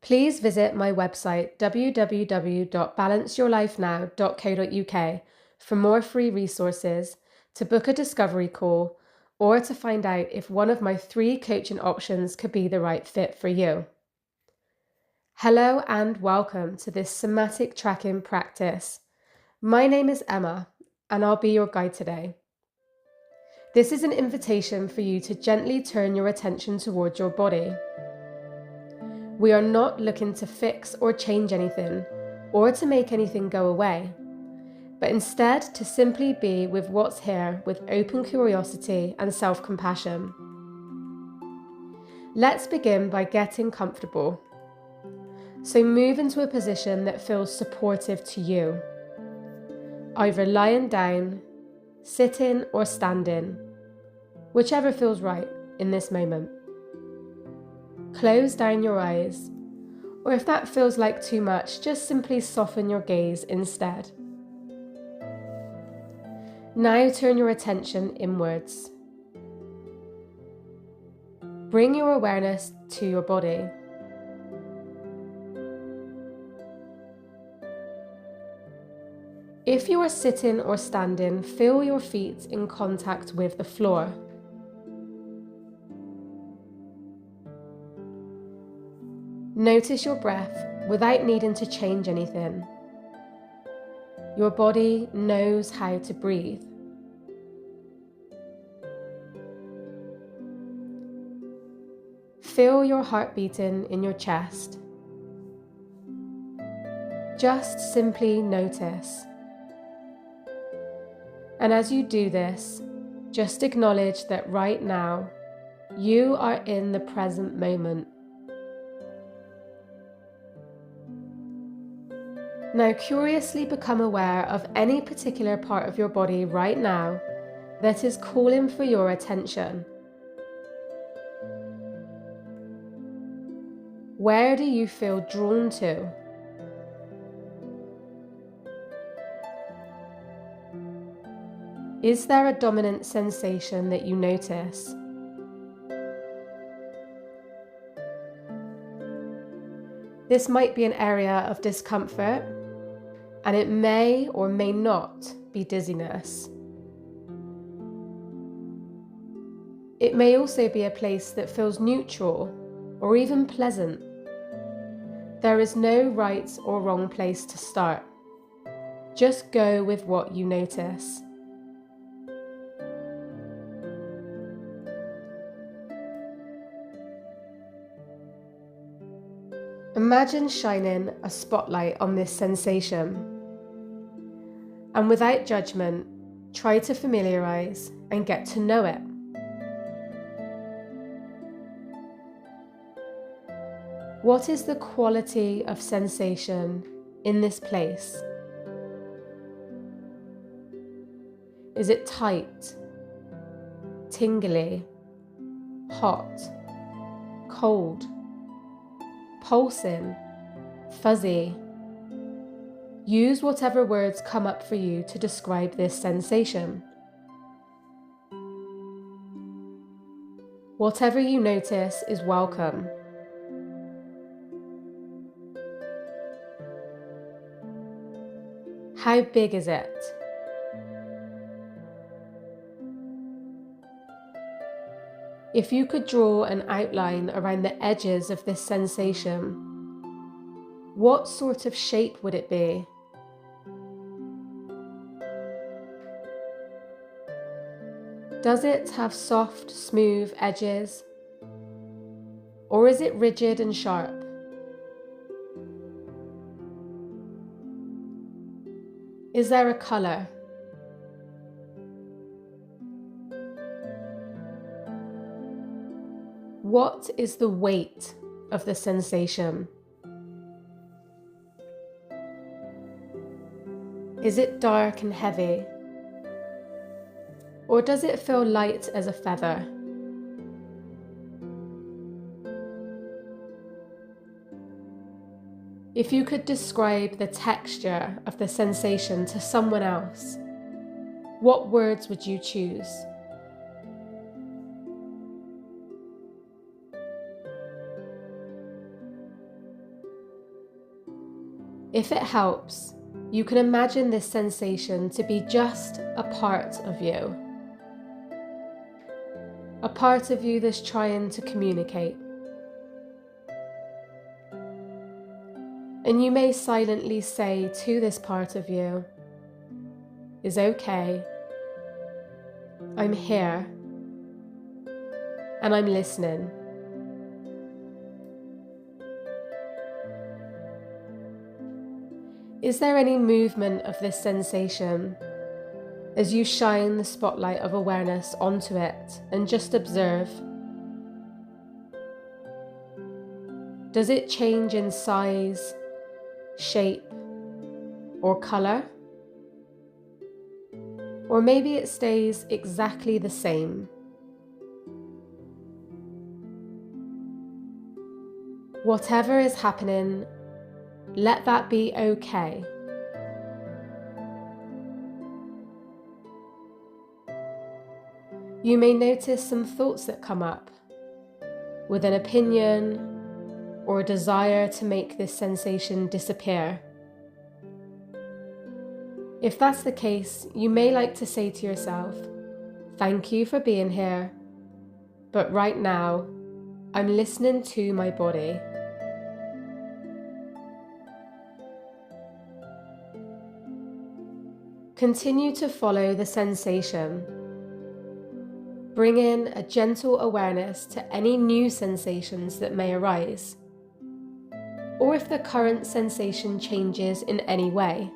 Please visit my website www.balanceyourlifenow.co.uk for more free resources, to book a discovery call, or to find out if one of my 3 coaching options could be the right fit for you. Hello and welcome to this somatic tracking practice. My name is Emma and I'll be your guide today. This is an invitation for you to gently turn your attention towards your body. We are not looking to fix or change anything, or to make anything go away, but instead to simply be with what's here with open curiosity and self-compassion. Let's begin by getting comfortable. So move into a position that feels supportive to you, either lying down, sitting or standing, whichever feels right in this moment. Close down your eyes, or if that feels like too much, just simply soften your gaze instead. Now turn your attention inwards. Bring your awareness to your body. If you are sitting or standing, feel your feet in contact with the floor. Notice your breath without needing to change anything. Your body knows how to breathe. Feel your heart beating in your chest. Just simply notice. And as you do this, just acknowledge that right now, you are in the present moment. Now curiously become aware of any particular part of your body right now that is calling for your attention. Where do you feel drawn to? Is there a dominant sensation that you notice? This might be an area of discomfort, and it may or may not be dizziness. It may also be a place that feels neutral or even pleasant. There is no right or wrong place to start. Just go with what you notice. Imagine shining a spotlight on this sensation, and without judgment, try to familiarize and get to know it. What is the quality of sensation in this place? Is it tight, tingly, hot, cold, pulsing, fuzzy? Use whatever words come up for you to describe this sensation. Whatever you notice is welcome. How big is it? If you could draw an outline around the edges of this sensation, what sort of shape would it be? Does it have soft, smooth edges? Or is it rigid and sharp? Is there a colour? What is the weight of the sensation? Is it dark and heavy? Or does it feel light as a feather? If you could describe the texture of the sensation to someone else, what words would you choose? If it helps, you can imagine this sensation to be just a part of you. A part of you that's trying to communicate. And you may silently say to this part of you, "Is okay, I'm here, and I'm listening." Is there any movement of this sensation as you shine the spotlight of awareness onto it and just observe? Does it change in size, shape, or color? Or maybe it stays exactly the same. Whatever is happening, let that be okay. You may notice some thoughts that come up, with an opinion or a desire to make this sensation disappear. If that's the case, you may like to say to yourself, "Thank you for being here, but right now, I'm listening to my body." Continue to follow the sensation. Bring in a gentle awareness to any new sensations that may arise, or if the current sensation changes in any way.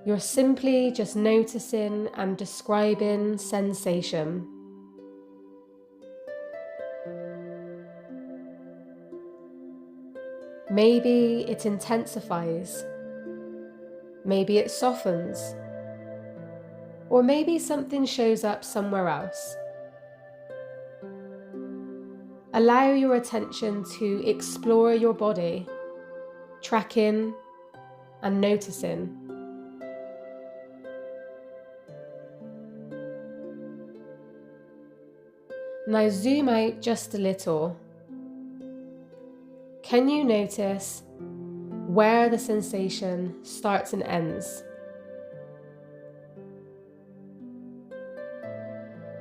You're simply just noticing and describing sensation. Maybe it intensifies, maybe it softens, or maybe something shows up somewhere else. Allow your attention to explore your body, tracking and noticing. Now zoom out just a little. Can you notice where the sensation starts and ends?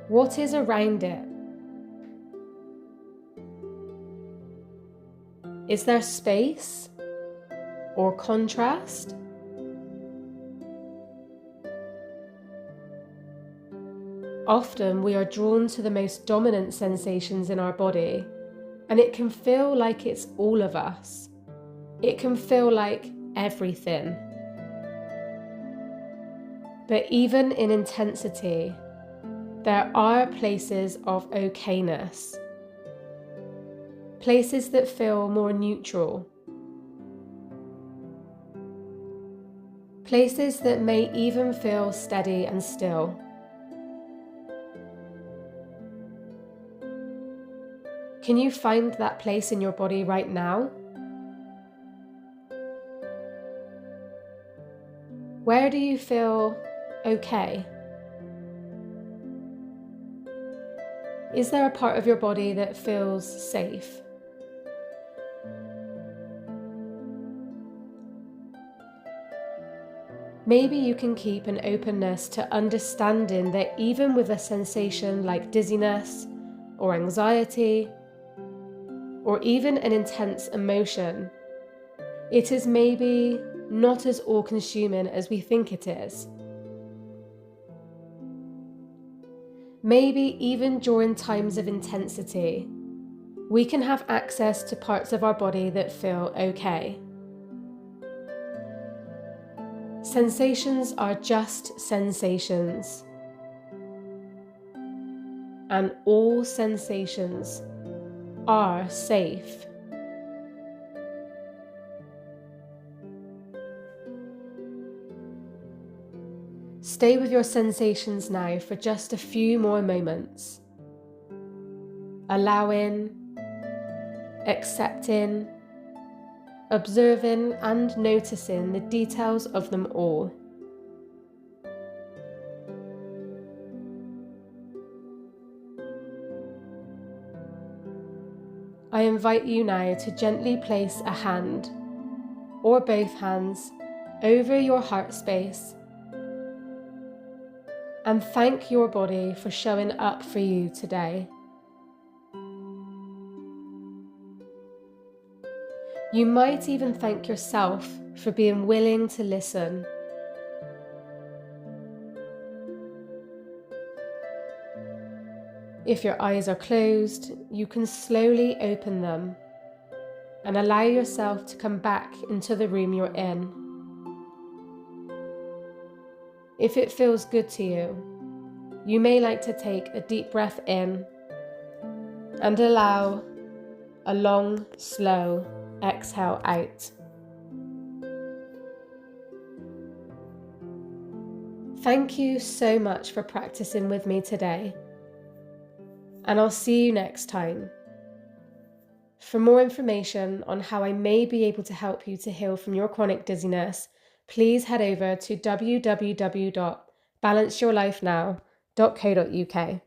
What is around it? Is there space or contrast? Often we are drawn to the most dominant sensations in our body, and it can feel like it's all of us. It can feel like everything. But even in intensity, there are places of okayness, places that feel more neutral, places that may even feel steady and still. Can you find that place in your body right now? Where do you feel okay? Is there a part of your body that feels safe? Maybe you can keep an openness to understanding that even with a sensation like dizziness or anxiety, or even an intense emotion, it is maybe not as all-consuming as we think it is. Maybe even during times of intensity, we can have access to parts of our body that feel okay. Sensations are just sensations, and all sensations are safe. Stay with your sensations now for just a few more moments, allowing, accepting, observing and noticing the details of them all. I invite you now to gently place a hand, or both hands, over your heart space and thank your body for showing up for you today. You might even thank yourself for being willing to listen. If your eyes are closed, you can slowly open them and allow yourself to come back into the room you're in. If it feels good to you, you may like to take a deep breath in and allow a long, slow exhale out. Thank you so much for practicing with me today, and I'll see you next time. For more information on how I may be able to help you to heal from your chronic dizziness, please head over to www.balanceyourlifenow.co.uk.